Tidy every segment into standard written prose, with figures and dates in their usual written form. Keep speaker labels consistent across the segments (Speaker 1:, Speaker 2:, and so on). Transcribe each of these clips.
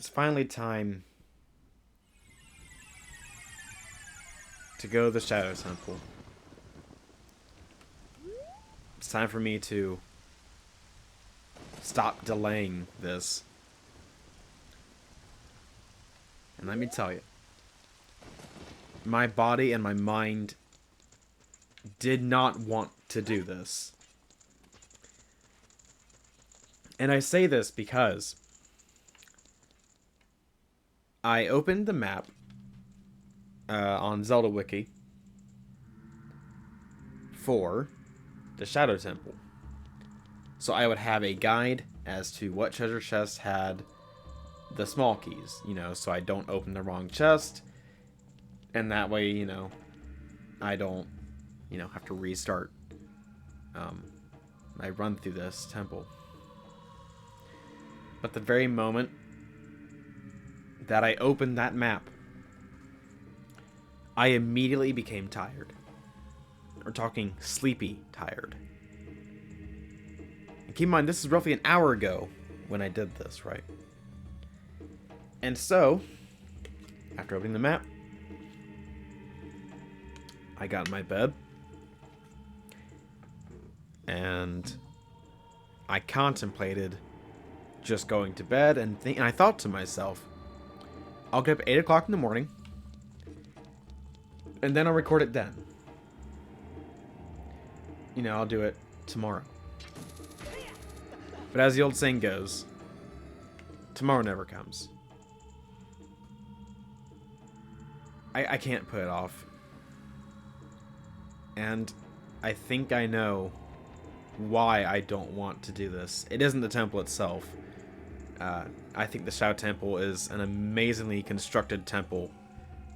Speaker 1: It's finally time to go to the Shadow Temple. It's time for me to stop delaying this. And let me tell you, my body and my mind did not want to do this. And I say this because I opened the map on Zelda Wiki for the Shadow Temple. So I would have a guide as to what treasure chests had the small keys, so I don't open the wrong chest. And that way, I don't, have to restart I run through this temple. But the very moment that I opened that map, I immediately became tired. We're talking sleepy tired. And keep in mind, this is roughly an hour ago when I did this, right? And so, after opening the map, I got in my bed. And I contemplated just going to bed, and I thought to myself, I'll get up at 8 o'clock in the morning, and then I'll record it then. I'll do it tomorrow. But as the old saying goes, tomorrow never comes. I can't put it off. And I think I know why I don't want to do this. It isn't the temple itself. I think the Shadow Temple is an amazingly constructed temple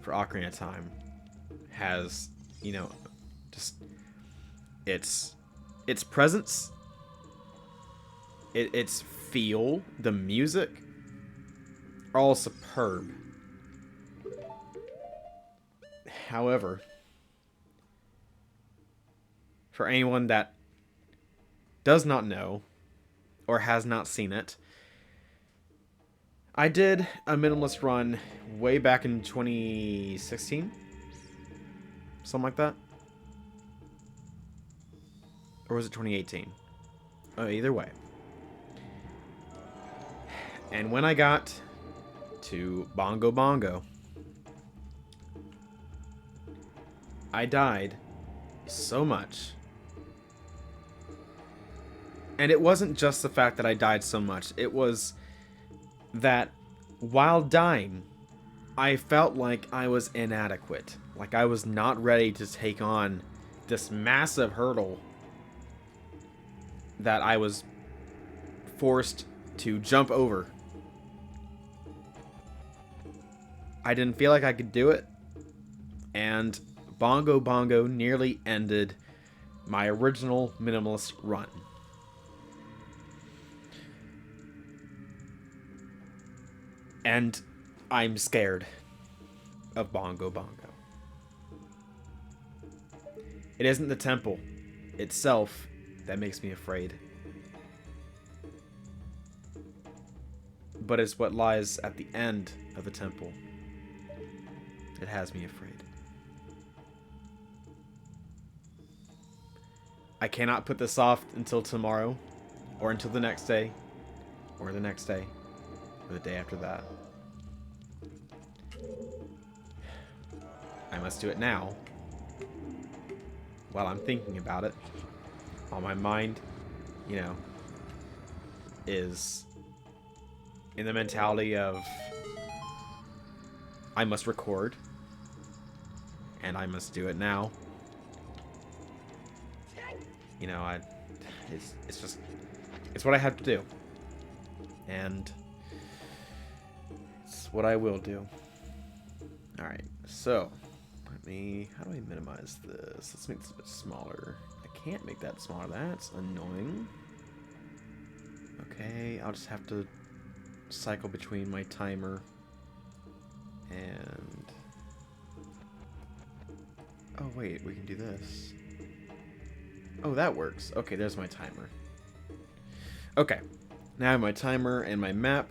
Speaker 1: for Ocarina of Time. Has, just its presence, its feel, the music are all superb. However, for anyone that does not know or has not seen it, I did a minimalist run way back in 2016, something like that, or was it 2018? Either way. And when I got to Bongo Bongo, I died so much. And it wasn't just the fact that I died so much. It was that while dying, I felt like I was inadequate. Like I was not ready to take on this massive hurdle that I was forced to jump over. I didn't feel like I could do it. And Bongo Bongo nearly ended my original minimalist run. And I'm scared of Bongo Bongo. It isn't the temple itself that makes me afraid, but it's what lies at the end of the temple that has me afraid. I cannot put this off until tomorrow, or until the next day, or the next day, or the day after that. I must do it now, while I'm thinking about it, while my mind, is in the mentality of I must record, and I must do it now. It's what I have to do, and it's what I will do. All right, so how do I minimize this? Let's make this a bit smaller. I can't make that smaller. That's annoying. Okay, I'll just have to cycle between my timer and... Oh, wait, we can do this. Oh, that works. Okay, there's my timer. Okay, now I have my timer and my map.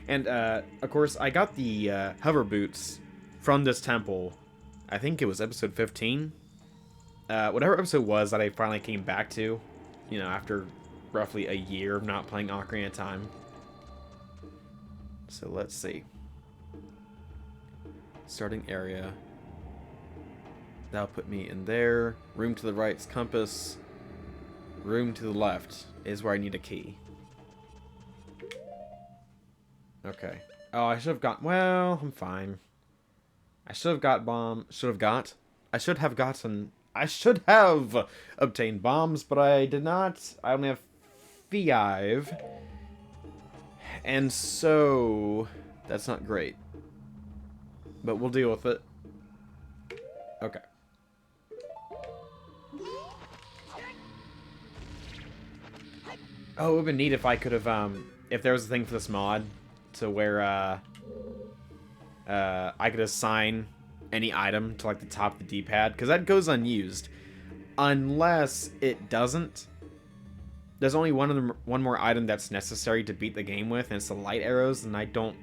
Speaker 1: And, of course, I got the hover boots from this temple. I think it was episode 15. Whatever episode was that I finally came back to, you know, after roughly a year of not playing Ocarina of Time. So let's see. Starting area. That'll put me in there. Room to the right's compass. Room to the left is where I need a key. Okay. Oh, I should have got... Well, I'm fine. I should have got bomb... Should have got? I should have gotten... I should have obtained bombs, but I did not. I only have 5. And so... That's not great. But we'll deal with it. Okay. Oh, it would have been neat if I could have, if there was a thing for this mod to where, I could assign any item to, like, the top of the D-pad, because that goes unused. Unless it doesn't. There's only one more item that's necessary to beat the game with, and it's the light arrows, and I don't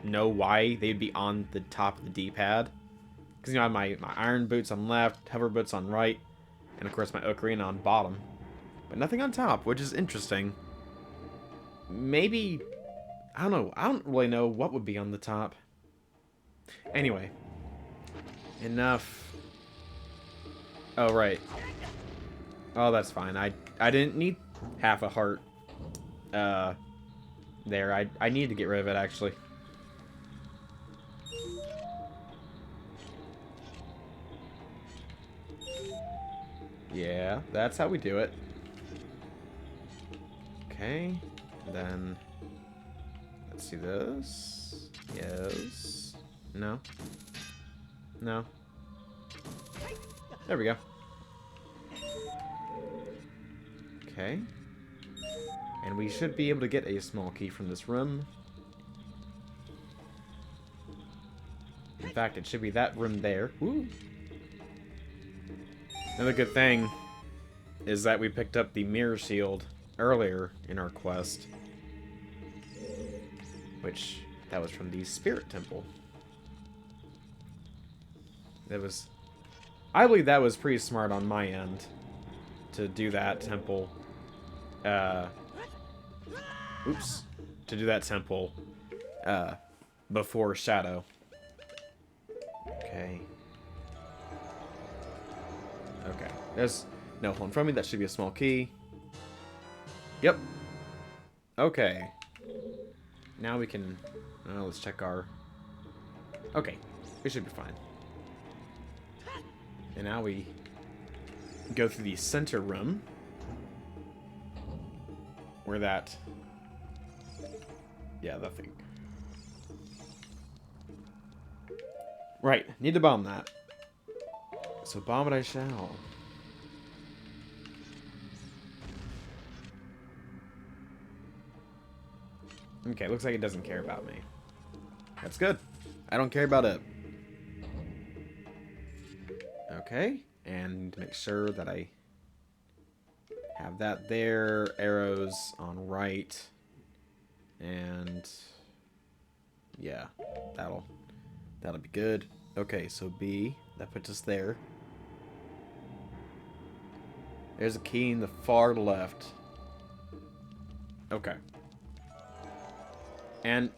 Speaker 1: know why they'd be on the top of the D-pad. Because, you know, I have my iron boots on left, hover boots on right, and, of course, my ocarina on bottom. But nothing on top, which is interesting. Maybe... I don't know. I don't really know what would be on the top. Anyway. Enough. Oh, right. Oh, that's fine. I didn't need half a heart. There. I need to get rid of it, actually. Yeah, that's how we do it. Okay, then let's see this. Yes. No. No. There we go. Okay. And we should be able to get a small key from this room. In fact, it should be that room there. Woo. Another good thing is that we picked up the mirror shield earlier in our quest, which that was from the Spirit Temple. That was, I believe that was pretty smart on my end to do that temple. Oops, to do that temple before Shadow. Okay. Okay. There's no hole in front of me. That should be a small key. Yep. Okay. Now we can... let's check our... Okay. We should be fine. And now we go through the center room. Where that... Yeah, that thing. Right. Need to bomb that. So bomb it I shall. Okay, looks like it doesn't care about me. That's good. I don't care about it. Okay, and make sure that I have that there. Arrows on right. And yeah, that'll be good. Okay, so B, that puts us there. There's a key in the far left. Okay. And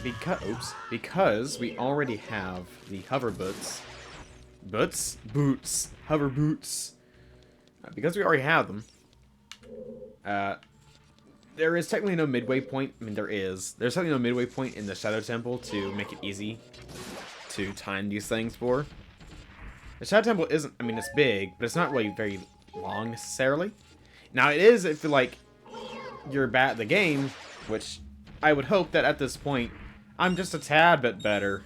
Speaker 1: because we already have the hover boots, hover boots. Because we already have them, there is technically no midway point. I mean, there's technically no midway point in the Shadow Temple to make it easy to time these things for. The Shadow Temple isn't, I mean, it's big, but it's not really very long necessarily. Now, it is if, like, you're bad at the game, which I would hope that at this point, I'm just a tad bit better.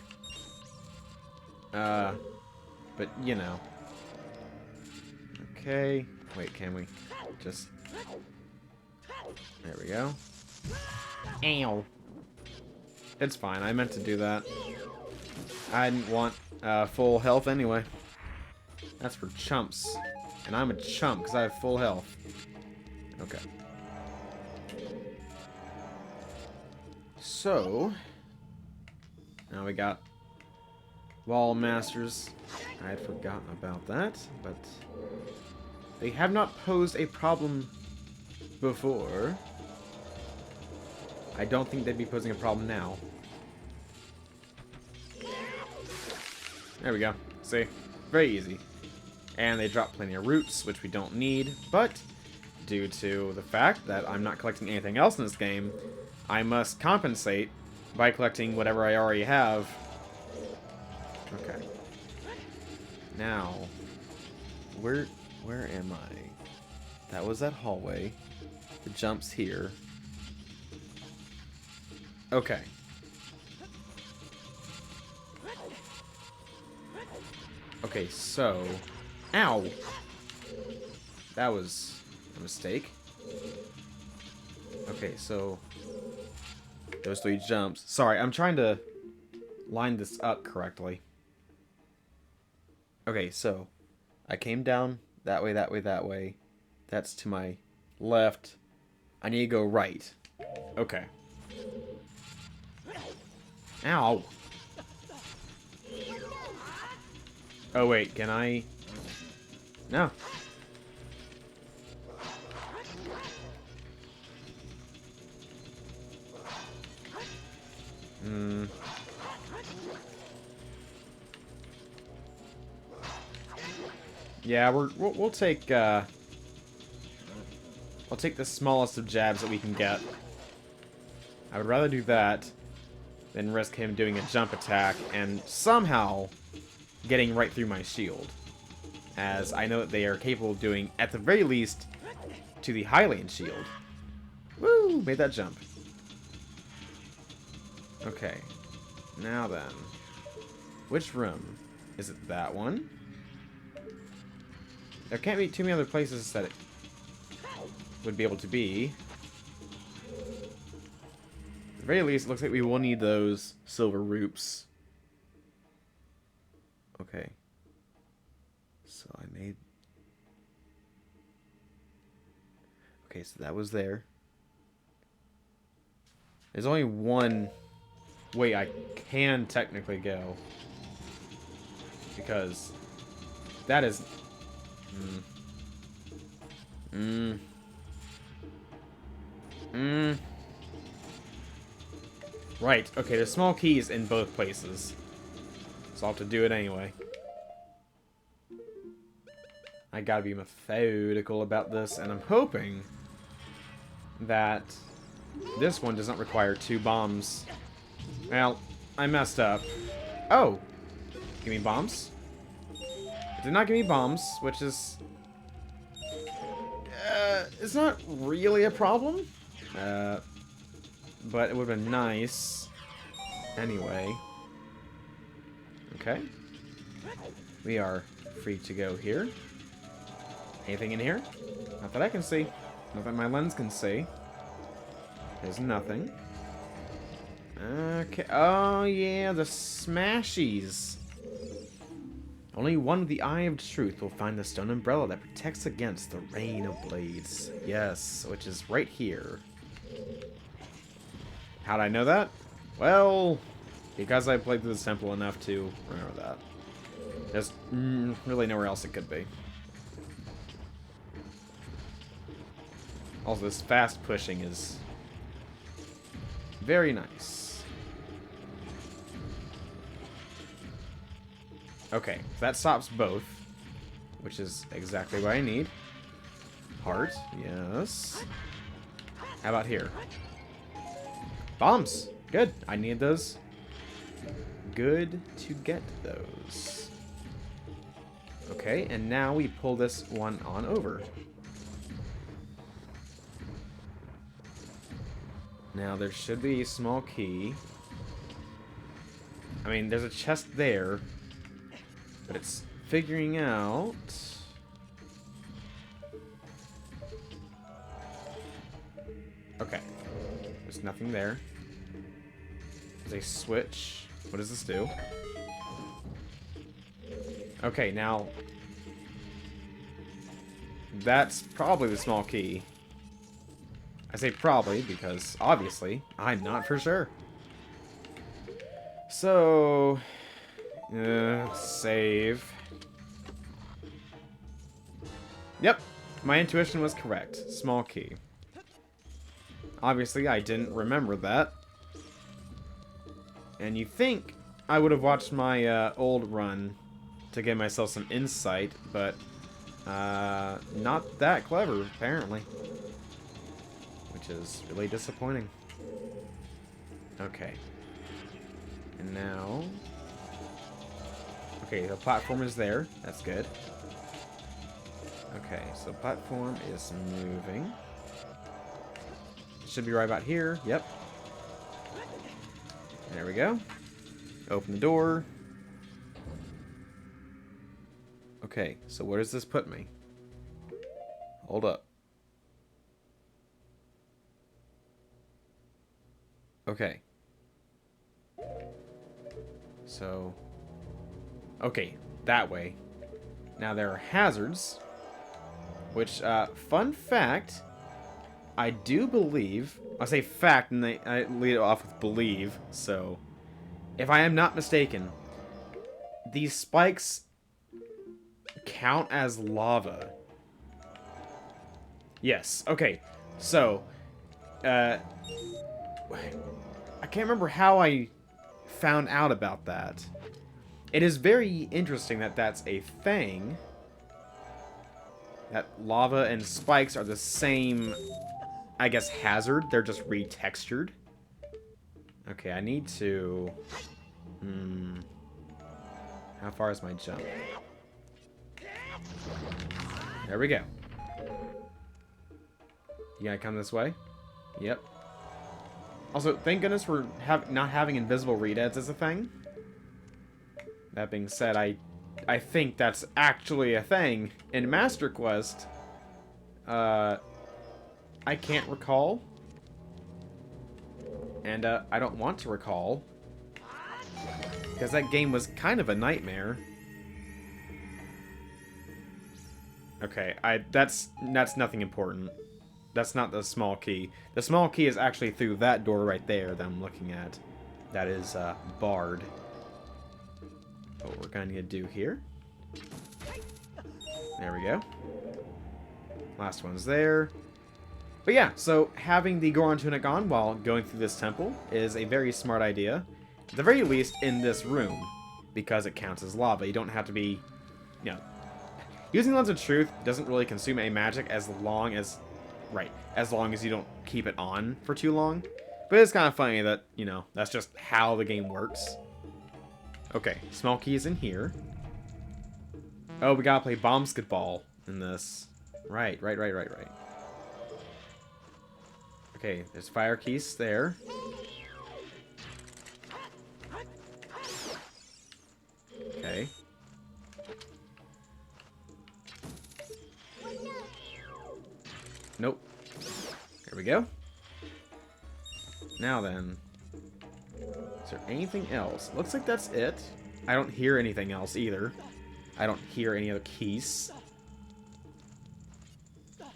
Speaker 1: But, you know. Okay. Wait, can we just... There we go. Ow. It's fine. I meant to do that. I didn't want full health anyway. That's for chumps. And I'm a chump because I have full health. Okay. So, now we got Wall Masters. I had forgotten about that, but they have not posed a problem before. I don't think they'd be posing a problem now. There we go. See? Very easy. And they drop plenty of roots, which we don't need, but due to the fact that I'm not collecting anything else in this game, I must compensate by collecting whatever I already have. Okay. Now, where am I? That was that hallway. The jump's here. Okay. Okay, so... Ow! That was a mistake. Okay, so... Those 3 jumps. Sorry, I'm trying to line this up correctly. Okay, so... I came down that way, that way, that way. That's to my left. I need to go right. Okay. Ow! Oh wait, can I... No. Yeah, we'll take I'll take the smallest of jabs that we can get. I would rather do that than risk him doing a jump attack and somehow getting right through my shield, as I know that they are capable of doing, at the very least, to the Hylian shield. Woo! Made that jump. Okay. Now then. Which room? Is it that one? There can't be too many other places that it would be able to be. At the very least, it looks like we will need those silver roops. Okay. So I made... Okay, so that was there. There's only one way I can technically go. Because that is... Right, okay, there's small keys in both places. So I'll have to do it anyway. I gotta be methodical about this, and I'm hoping that this one does not require 2 bombs. Well, I messed up. Oh! Give me bombs? It did not give me bombs, which is... it's not really a problem. But it would have been nice. Anyway. Okay. We are free to go here. Anything in here? Not that I can see. Not that my lens can see. There's nothing. Okay. Oh, yeah, the smashies. Only one with the Eye of Truth will find the stone umbrella that protects against the rain of blades. Yes, which is right here. How'd I know that? Well, because I played through this temple enough to remember that. There's really nowhere else it could be. Also, this fast pushing is very nice. Okay, that stops both, which is exactly what I need. Heart, yes. How about here? Bombs! Good, I need those. Good to get those. Okay, and now we pull this one on over. Now, there should be a small key. I mean, there's a chest there, but it's figuring out... Okay. There's nothing there. There's a switch. What does this do? Okay, now... That's probably the small key. I say probably because, obviously, I'm not for sure. So, save. Yep, my intuition was correct. Small key. Obviously, I didn't remember that. And you think I would have watched my old run to give myself some insight, but not that clever, apparently. Which is really disappointing. Okay. And now... Okay, the platform is there. That's good. Okay, so platform is moving. It should be right about here. Yep. There we go. Open the door. Okay, so where does this put me? Hold up. Okay. So... Okay, that way. Now there are hazards. Which, fun fact... I do believe... I say fact, and I lead it off with believe, so... If I am not mistaken, these spikes count as lava. Yes, okay. So, I can't remember how I found out about that. It is very interesting that that's a thing. That lava and spikes are the same, I guess, hazard. They're just retextured. Okay, I need to... How far is my jump? There we go. You gotta come this way? Yep. Also, thank goodness for not having invisible readheads as a thing. That being said, I think that's actually a thing in Master Quest. I can't recall. And I don't want to recall. Because that game was kind of a nightmare. Okay, that's nothing important. That's not the small key. The small key is actually through that door right there that I'm looking at. That is barred. What we're going to do here. There we go. Last one's there. But yeah, so having the Goron tunic on while going through this temple is a very smart idea. At the very least, in this room. Because it counts as lava. You don't have to be, you know... Using Lens of Truth doesn't really consume any magic as long as... Right, as long as you don't keep it on for too long. But it's kind of funny that, you know, that's just how the game works. Okay, small key is in here. Oh, we gotta play basketball in this. Right. Okay, there's fire keys there. Okay. Nope. There we go. Now then. Is there anything else? Looks like that's it. I don't hear anything else either. I don't hear any other keys.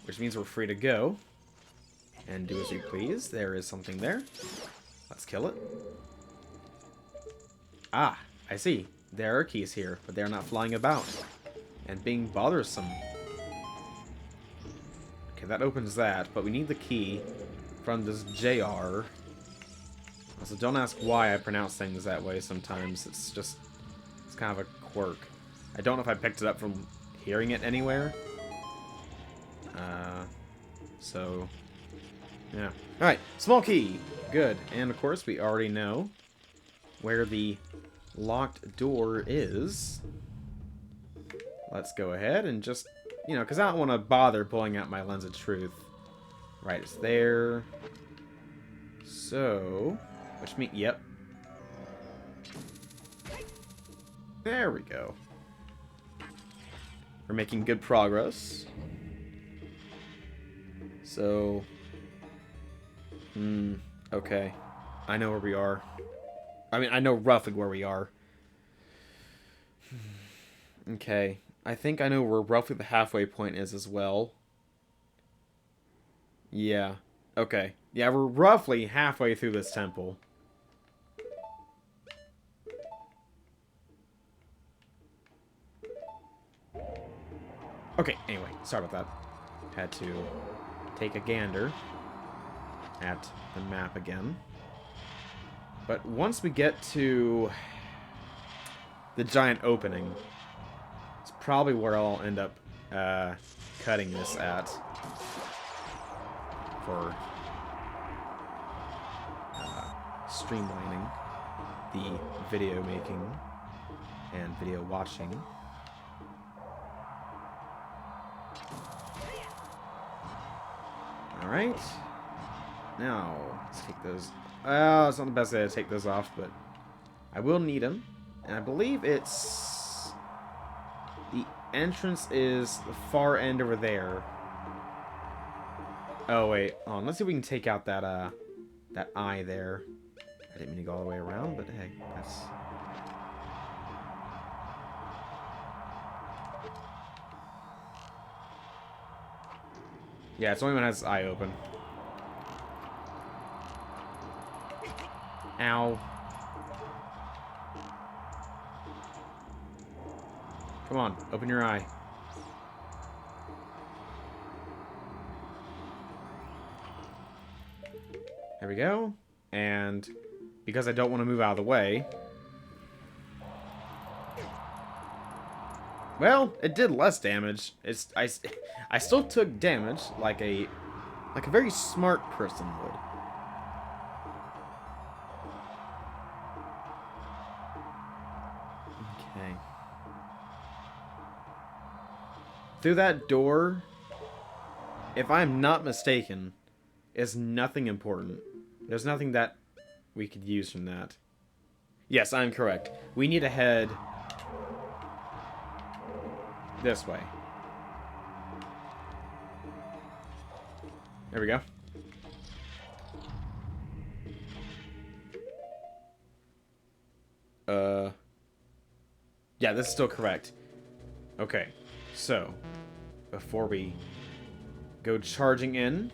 Speaker 1: Which means we're free to go. And do as you please. There is something there. Let's kill it. Ah, I see. There are keys here, but they're not flying about. And being bothersome. Okay, that opens that, but we need the key from this JR. Also, don't ask why I pronounce things that way sometimes. It's kind of a quirk. I don't know if I picked it up from hearing it anywhere. So, yeah. Alright, small key. Good. And, of course, we already know where the locked door is. Let's go ahead and just, you know, because I don't want to bother pulling out my Lens of Truth. Right, it's there. So, which means, yep. There we go. We're making good progress. So, okay. I know where we are. I mean, I know roughly where we are. Okay. I think I know where roughly the halfway point is as well. Yeah. Okay. Yeah, we're roughly halfway through this temple. Okay, anyway, sorry about that. Had to take a gander at the map again. But once we get to the giant opening, it's probably where I'll end up cutting this at for streamlining the video making and video watching. Alright. Now, let's take those. Well, it's not the best idea to take those off, but I will need them. And I believe it's... the entrance is the far end over there. Oh, wait. Let's see if we can take out that, that eye there. I didn't mean to go all the way around, but hey, that's... yeah, it's the only one that has its eye open. Ow. Come on, open your eye. There we go. And because I don't want to move out of the way... well, it did less damage. I still took damage like a very smart person would. Okay. Through that door, if I'm not mistaken, is nothing important. There's nothing that we could use from that. Yes, I'm correct. We need to head this way. There we go. Yeah, this is still correct. Okay, so before we go charging in,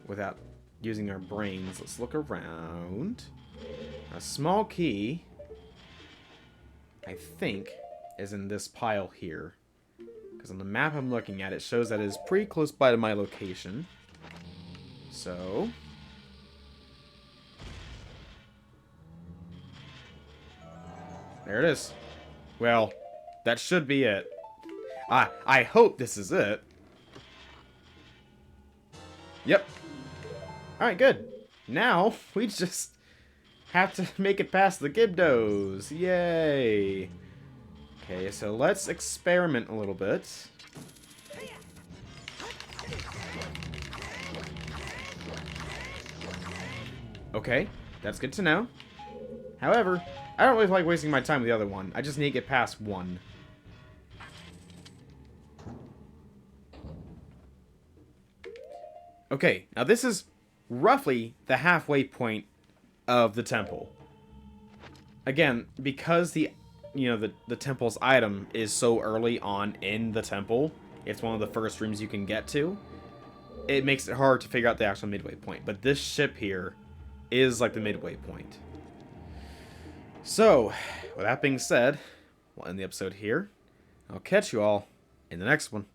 Speaker 1: without using our brains, let's look around. A small key, I think, is in this pile here. Because on the map I'm looking at, it shows that it is pretty close by to my location. So... there it is. Well, that should be it. I hope this is it. Yep. Alright, good. Now, we just have to make it past the Gibdos. Yay. Okay, so let's experiment a little bit. Okay, that's good to know. However, I don't really like wasting my time with the other one. I just need to get past one. Okay, now this is roughly the halfway point of the temple. Again, because the temple's item is so early on in the temple, it's one of the first rooms you can get to, it makes it hard to figure out the actual midway point. But this ship here is like the midway point. So, with that being said, we'll end the episode here. I'll catch you all in the next one.